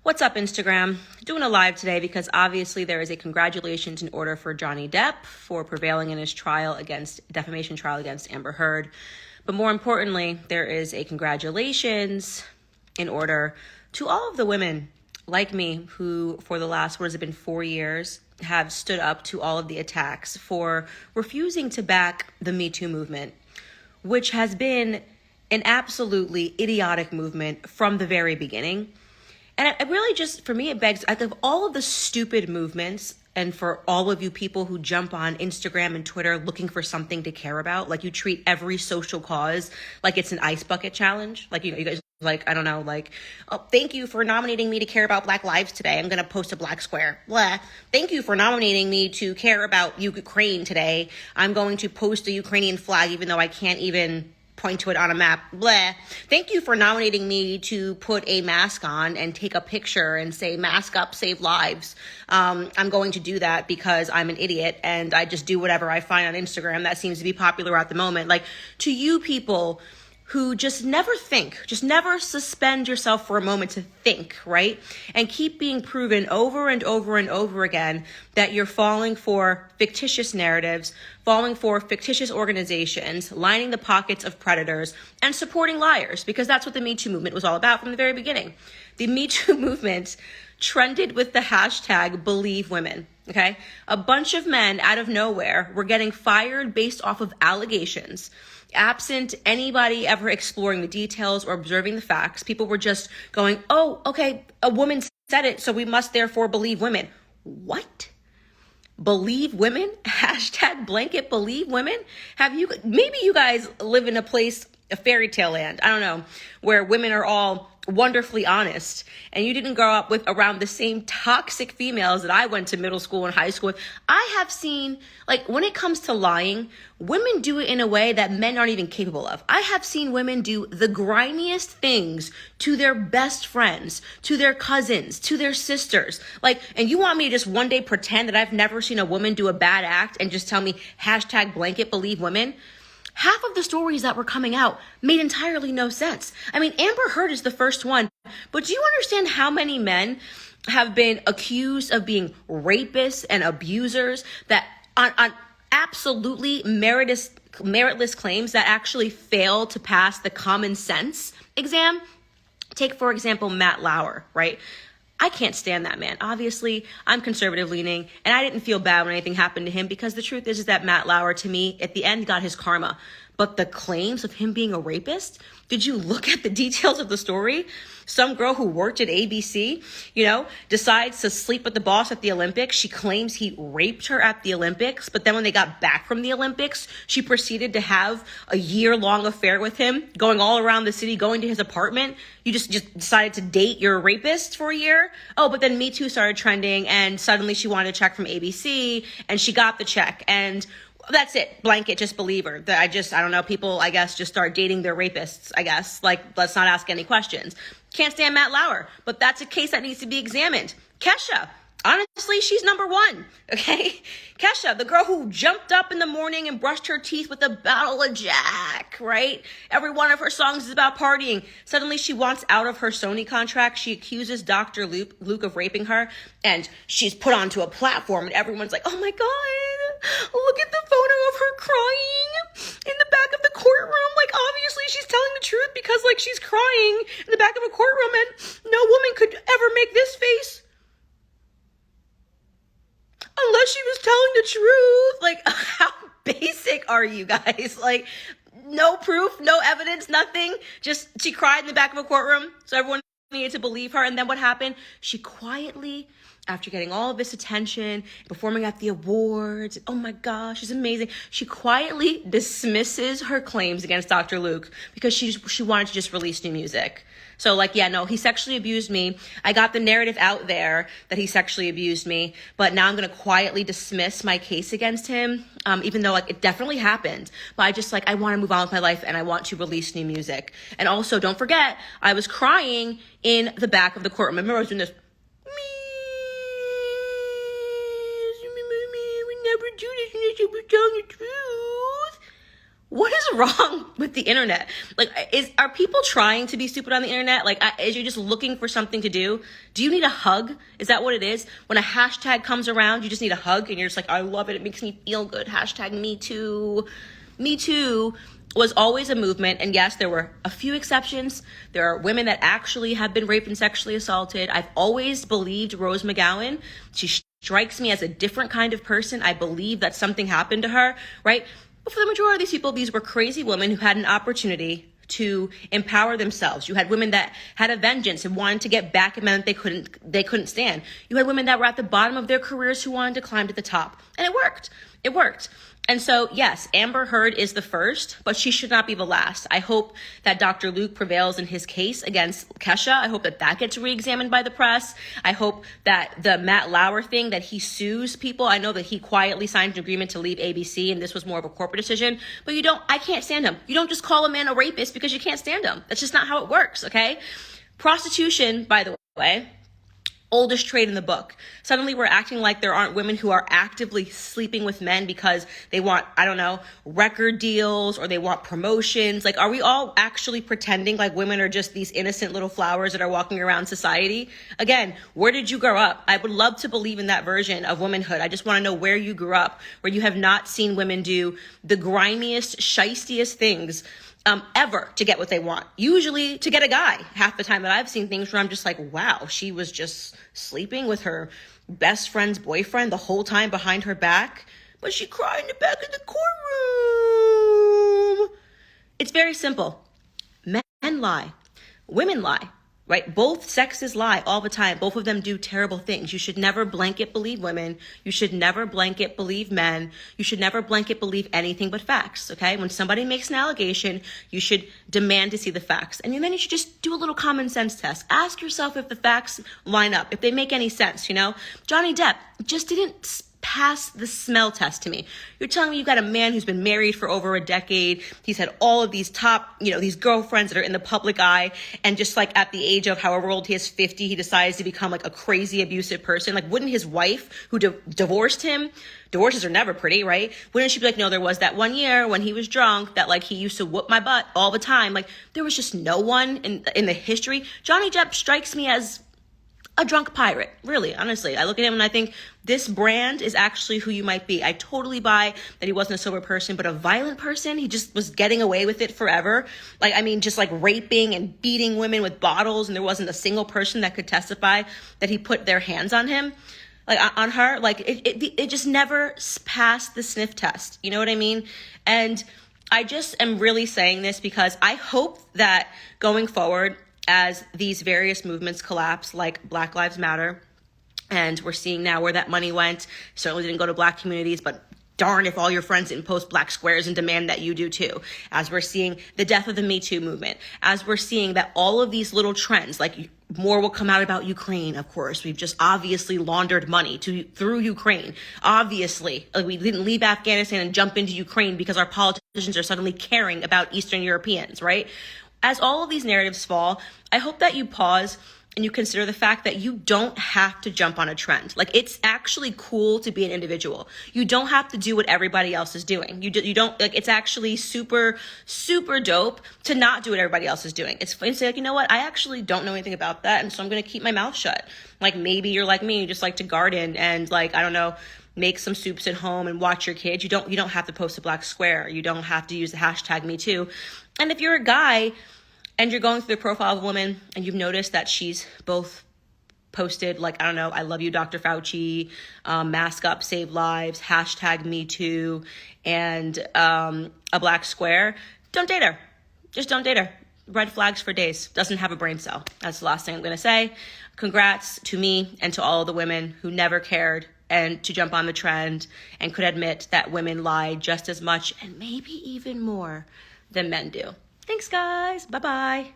What's up, Instagram? Doing a live today because obviously there is a congratulations in order for Johnny Depp for prevailing in his defamation trial against Amber Heard. But more importantly, there is a congratulations in order to all of the women like me who for the last, 4 years, have stood up to all of the attacks for refusing to back the Me Too movement, which has been an absolutely idiotic movement from the very beginning. And it really just, for me, it begs, out of all of the stupid movements, and for all of you people who jump on Instagram and Twitter looking for something to care about, like you treat every social cause like it's an ice bucket challenge. Like, you guys, like, I don't know, like, oh, thank you for nominating me to care about Black lives today. I'm going to post a black square. Blah. Thank you for nominating me to care about Ukraine today. I'm going to post a Ukrainian flag even though I can't even point to it on a map. Blah. Thank you for nominating me to put a mask on and take a picture and say, mask up, save lives. I'm going to do that because I'm an idiot and I just do whatever I find on Instagram that seems to be popular at the moment. Like, to you people who just never think, just never suspend yourself for a moment to think, right? And keep being proven over and over and over again that you're falling for fictitious narratives, falling for fictitious organizations, lining the pockets of predators, and supporting liars, because that's what the Me Too movement was all about from the very beginning. The Me Too movement trended with the hashtag Believe Women. Okay? A bunch of men out of nowhere were getting fired based off of allegations. Absent anybody ever exploring the details or observing the facts, people were just going, oh, okay, a woman said it, so we must therefore believe women. What? Believe women? Hashtag blanket believe women? Maybe you guys live in a place, a fairy tale land, I don't know, where women are all wonderfully honest, and you didn't grow up with around the same toxic females that I went to middle school and high school with. I have seen, like, when it comes to lying, women do it in a way that men aren't even capable of. I have seen women do the grimiest things to their best friends, to their cousins, to their sisters. Like, and you want me to just one day pretend that I've never seen a woman do a bad act and just tell me hashtag blanket believe women? Half of the stories that were coming out made entirely no sense. I mean, Amber Heard is the first one, but do you understand how many men have been accused of being rapists and abusers that on absolutely meritless claims that actually fail to pass the common sense exam? Take, for example, Matt Lauer, right? I can't stand that man. Obviously, I'm conservative leaning, and I didn't feel bad when anything happened to him because the truth is that Matt Lauer, to me, at the end, got his karma. But the claims of him being a rapist, did you look at the details of the story? Some girl who worked at ABC, decides to sleep with the boss at the Olympics. She claims he raped her at the Olympics, but then when they got back from the Olympics, she proceeded to have a year-long affair with him, going all around the city, going to his apartment. You just decided to date your rapist for a year? Oh, but then Me Too started trending, and suddenly she wanted a check from ABC, and she got the check, and that's it. Blanket, just believe her. I don't know. People, I guess, just start dating their rapists, I guess. Like, let's not ask any questions. Can't stand Matt Lauer, but that's a case that needs to be examined. Kesha, honestly, she's number one, okay? Kesha, the girl who jumped up in the morning and brushed her teeth with a bottle of Jack, right? Every one of her songs is about partying. Suddenly she wants out of her Sony contract. She accuses Dr. Luke of raping her, and she's put onto a platform, and everyone's like, oh my God, look at the photo of her crying in the back of the courtroom. Like, obviously she's telling the truth because, like, she's crying in the back of a courtroom, and no woman could ever make this face unless she was telling the truth. Like, how basic are you guys? Like, no proof, no evidence, nothing. Just, she cried in the back of a courtroom, so everyone needed to believe her. And then what happened? She quietly, after getting all of this attention, performing at the awards, oh my gosh, she's amazing, she quietly dismisses her claims against Dr. Luke because she wanted to just release new music. So, like, yeah, no, he sexually abused me. I got the narrative out there that he sexually abused me, but now I'm going to quietly dismiss my case against him, even though, like, it definitely happened. But I want to move on with my life, and I want to release new music. And also, don't forget, I was crying in the back of the courtroom. I remember I was doing this, we never do this unless we're telling the truth. what is wrong with the internet? Like, are people trying to be stupid on the internet? Like, is you just looking for something to do? Do you need a hug? Is that what it is? When a hashtag comes around, you just need a hug and you're just like, I love it. It makes me feel good. Hashtag me too. Me too was always a movement. And yes, there were a few exceptions. There are women that actually have been raped and sexually assaulted. I've always believed Rose McGowan. She strikes me as a different kind of person. I believe that something happened to her, right? But for the majority of these people, these were crazy women who had an opportunity to empower themselves. You had women that had a vengeance and wanted to get back at men that they couldn't stand. You had women that were at the bottom of their careers who wanted to climb to the top. And it worked. It worked. And so, yes, Amber Heard is the first, but she should not be the last. I hope that Dr. Luke prevails in his case against Kesha. I hope that that gets re-examined by the press. I hope that the Matt Lauer thing, that he sues people. I know that he quietly signed an agreement to leave ABC, and this was more of a corporate decision. But I can't stand him. You don't just call a man a rapist because you can't stand him. That's just not how it works, okay? Prostitution, by the way, oldest trade in the book. Suddenly we're acting like there aren't women who are actively sleeping with men because they want, I don't know, record deals or they want promotions. Like, are we all actually pretending like women are just these innocent little flowers that are walking around society? Again, where did you grow up? I would love to believe in that version of womanhood. I just want to know where you grew up, where you have not seen women do the grimiest, shystiest things ever to get what they want. Usually to get a guy. Half the time that I've seen things where I'm just like, wow, she was just sleeping with her best friend's boyfriend the whole time behind her back, but she cried in the back of the courtroom. It's very simple. Men lie. Women lie. Right? Both sexes lie all the time. Both of them do terrible things. You should never blanket believe women. You should never blanket believe men. You should never blanket believe anything but facts, okay? When somebody makes an allegation, you should demand to see the facts. And then you should just do a little common sense test. Ask yourself if the facts line up, if they make any sense, you know? Johnny Depp just didn't pass the smell test to me. You're telling me you got a man who's been married for over a decade. He's had all of these top, these girlfriends that are in the public eye. And just like at the age of however old he is, 50, he decides to become like a crazy abusive person. Like, wouldn't his wife who divorced him, divorces are never pretty, right? Wouldn't she be like, no, there was that one year when he was drunk that like he used to whoop my butt all the time. Like, there was just no one in the history. Johnny Depp strikes me as a drunk pirate, really, honestly. I look at him and I think this brand is actually who you might be. I totally buy that he wasn't a sober person, but a violent person, he just was getting away with it forever. Like, I mean, just like raping and beating women with bottles, and there wasn't a single person that could testify that he put their hands on him, like on her. Like, it just never passed the sniff test. You know what I mean? And I just am really saying this because I hope that going forward, as these various movements collapse, like Black Lives Matter, and we're seeing now where that money went, certainly didn't go to Black communities, but darn if all your friends didn't post Black squares and demand that you do too. As we're seeing the death of the Me Too movement, as we're seeing that all of these little trends, like more will come out about Ukraine, of course. We've just obviously laundered money through Ukraine. Obviously, we didn't leave Afghanistan and jump into Ukraine because our politicians are suddenly caring about Eastern Europeans, right? As all of these narratives fall, I hope that you pause and you consider the fact that you don't have to jump on a trend. Like, it's actually cool to be an individual. You don't have to do what everybody else is doing. You don't, like, it's actually super, super dope to not do what everybody else is doing. It's fun to say, like, you know what? I actually don't know anything about that, and so I'm going to keep my mouth shut. Like, maybe you're like me, you just like to garden and, like, I don't know, make some soups at home and watch your kids. You don't have to post a Black square. You don't have to use the hashtag #MeToo. And if you're a guy and you're going through the profile of a woman and you've noticed that she's both posted, like, I don't know, I love you, Dr. Fauci, mask up, save lives, hashtag #MeToo, and a Black square, don't date her. Just don't date her. Red flags for days. Doesn't have a brain cell. That's the last thing I'm going to say. Congrats to me and to all of the women who never cared and to jump on the trend and could admit that women lie just as much and maybe even more than men do. Thanks, guys. Bye-bye.